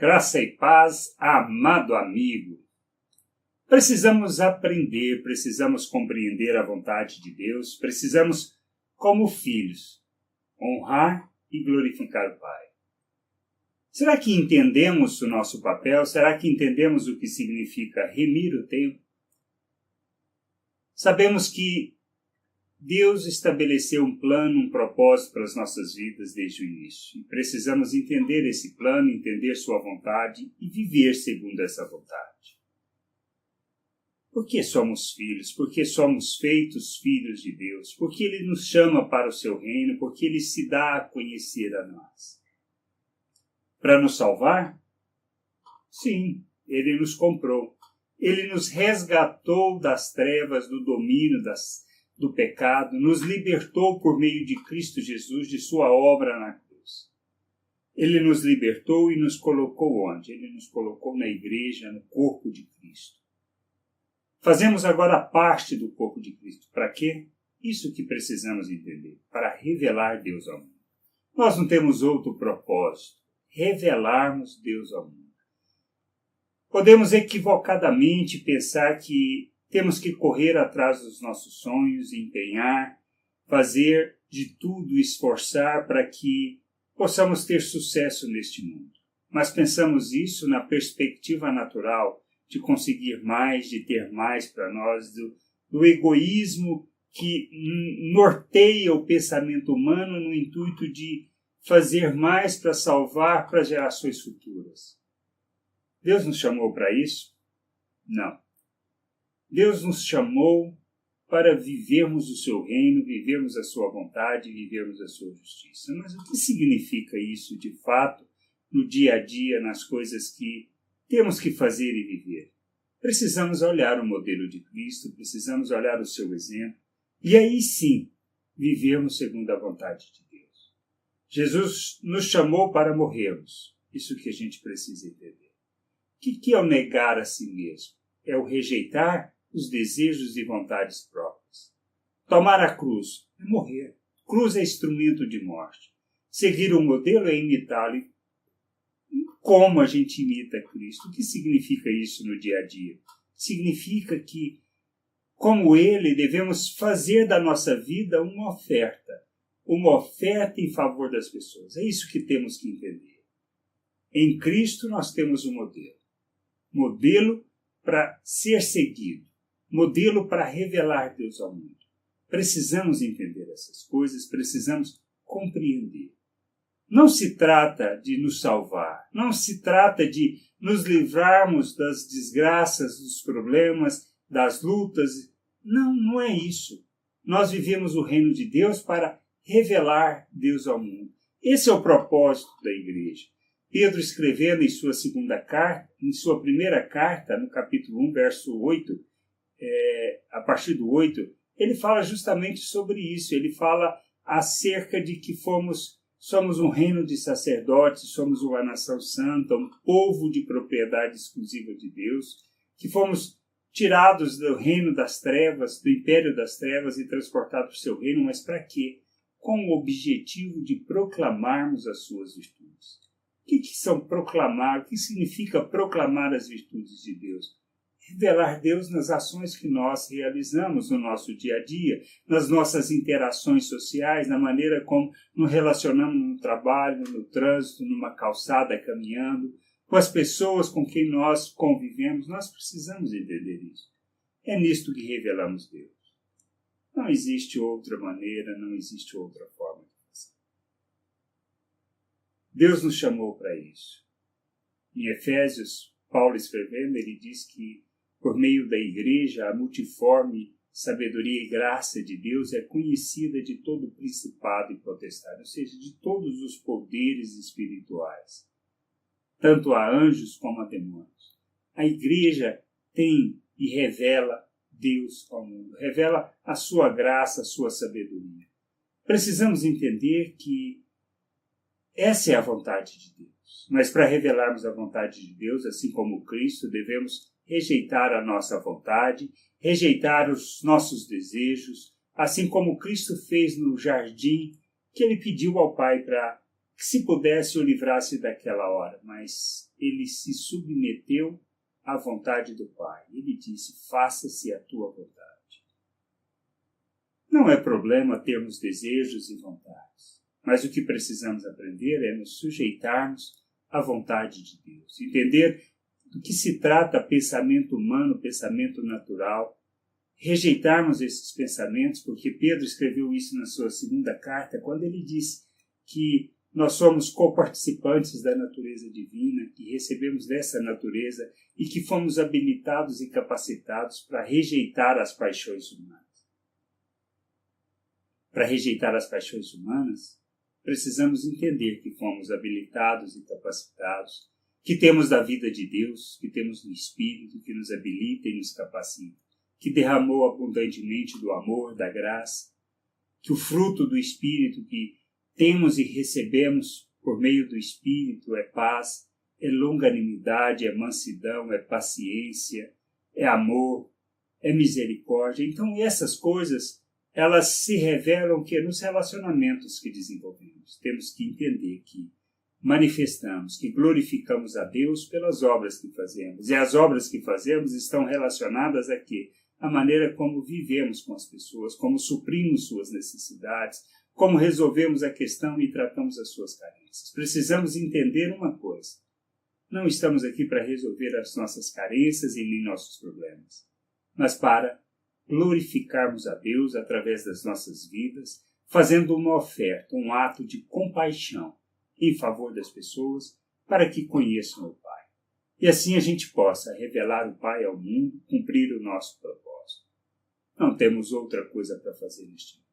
Graça e paz, amado amigo. Precisamos aprender, precisamos compreender a vontade de Deus, precisamos, como filhos, honrar e glorificar o Pai. Será que entendemos o nosso papel? Será que entendemos o que significa remir o tempo? Sabemos que Deus estabeleceu um plano, um propósito para as nossas vidas desde o início. E precisamos entender esse plano, entender sua vontade e viver segundo essa vontade. Por que somos filhos? Por que somos feitos filhos de Deus? Por que Ele nos chama para o seu reino? Por que Ele se dá a conhecer a nós? Para nos salvar? Sim, Ele nos comprou. Ele nos resgatou das trevas, do domínio do pecado, nos libertou por meio de Cristo Jesus, de sua obra na cruz. Ele nos libertou e nos colocou onde? Ele nos colocou na igreja, no corpo de Cristo. Fazemos agora parte do corpo de Cristo. Para quê? Isso que precisamos entender, para revelar Deus ao mundo. Nós não temos outro propósito, revelarmos Deus ao mundo. Podemos equivocadamente pensar que temos que correr atrás dos nossos sonhos, empenhar, fazer de tudo, esforçar para que possamos ter sucesso neste mundo. Mas pensamos isso na perspectiva natural de conseguir mais, de ter mais para nós, do egoísmo que norteia o pensamento humano no intuito de fazer mais para salvar para gerações futuras. Deus nos chamou para isso? Não. Deus nos chamou para vivermos o seu reino, vivermos a sua vontade, vivermos a sua justiça. Mas o que significa isso de fato no dia a dia, nas coisas que temos que fazer e viver? Precisamos olhar o modelo de Cristo, precisamos olhar o seu exemplo, e aí sim, vivermos segundo a vontade de Deus. Jesus nos chamou para morrermos. Isso que a gente precisa entender. O que é o negar a si mesmo? É o rejeitar os desejos e vontades próprias. Tomar a cruz é morrer. Cruz é instrumento de morte. Seguir o modelo é imitá-lo. Como a gente imita Cristo? O que significa isso no dia a dia? Significa que, como Ele, devemos fazer da nossa vida uma oferta em favor das pessoas. É isso que temos que entender. Em Cristo nós temos um modelo para ser seguido, modelo para revelar Deus ao mundo. Precisamos entender essas coisas, precisamos compreender. Não se trata de nos salvar, não se trata de nos livrarmos das desgraças, dos problemas, das lutas. Não é isso. Nós vivemos o reino de Deus para revelar Deus ao mundo. Esse é o propósito da igreja. Pedro, escrevendo em sua primeira carta, no capítulo 1, verso 8, a partir do 8, ele fala justamente sobre isso. Ele fala acerca de que somos um reino de sacerdotes, somos uma nação santa, um povo de propriedade exclusiva de Deus, que fomos tirados do reino das trevas, do império das trevas e transportados para o seu reino, mas para quê? Com o objetivo de proclamarmos as suas virtudes. O que são proclamar? O que significa proclamar as virtudes de Deus? Revelar Deus nas ações que nós realizamos no nosso dia a dia, nas nossas interações sociais, na maneira como nos relacionamos no trabalho, no trânsito, numa calçada, caminhando, com as pessoas com quem nós convivemos. Nós precisamos entender isso. É nisto que revelamos Deus. Não existe outra maneira, não existe outra forma de fazer. Deus nos chamou para isso. Em Efésios, Paulo escrevendo, ele diz que por meio da igreja, a multiforme sabedoria e graça de Deus é conhecida de todo principado e potestade, ou seja, de todos os poderes espirituais, tanto a anjos como a demônios. A igreja tem e revela Deus ao mundo, revela a sua graça, a sua sabedoria. Precisamos entender que essa é a vontade de Deus. Mas para revelarmos a vontade de Deus, assim como Cristo, devemos rejeitar a nossa vontade, rejeitar os nossos desejos, assim como Cristo fez no jardim, que ele pediu ao Pai para que se pudesse o livrasse daquela hora, mas ele se submeteu à vontade do Pai. Ele disse, faça-se a tua vontade. Não é problema termos desejos e vontades, mas o que precisamos aprender é nos sujeitarmos à vontade de Deus. Entender do que se trata pensamento humano, pensamento natural, rejeitarmos esses pensamentos, porque Pedro escreveu isso na sua segunda carta, quando ele disse que nós somos coparticipantes da natureza divina, que recebemos dessa natureza e que fomos habilitados e capacitados para rejeitar as paixões humanas. Para rejeitar as paixões humanas, precisamos entender que fomos habilitados e capacitados, que temos da vida de Deus, que temos do Espírito, que nos habilita e nos capacita, que derramou abundantemente do amor, da graça, que o fruto do Espírito que temos e recebemos por meio do Espírito é paz, é longanimidade, é mansidão, é paciência, é amor, é misericórdia. Então essas coisas, elas se revelam que nos relacionamentos que desenvolvemos. Temos que entender que manifestamos, que glorificamos a Deus pelas obras que fazemos. E as obras que fazemos estão relacionadas a quê? A maneira como vivemos com as pessoas, como suprimos suas necessidades, como resolvemos a questão e tratamos as suas carências. Precisamos entender uma coisa. Não estamos aqui para resolver as nossas carências e nem nossos problemas, mas para glorificarmos a Deus através das nossas vidas, fazendo uma oferta, um ato de compaixão em favor das pessoas, para que conheçam o Pai. E assim a gente possa revelar o Pai ao mundo, cumprir o nosso propósito. Não temos outra coisa para fazer neste mundo.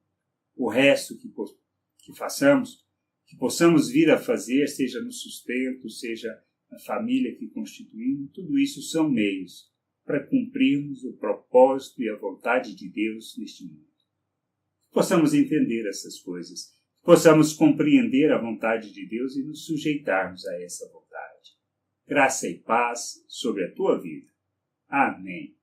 O resto que façamos, que possamos vir a fazer, seja no sustento, seja na família que constituímos, tudo isso são meios para cumprirmos o propósito e a vontade de Deus neste mundo. Possamos entender essas coisas, possamos compreender a vontade de Deus e nos sujeitarmos a essa vontade. Graça e paz sobre a tua vida. Amém.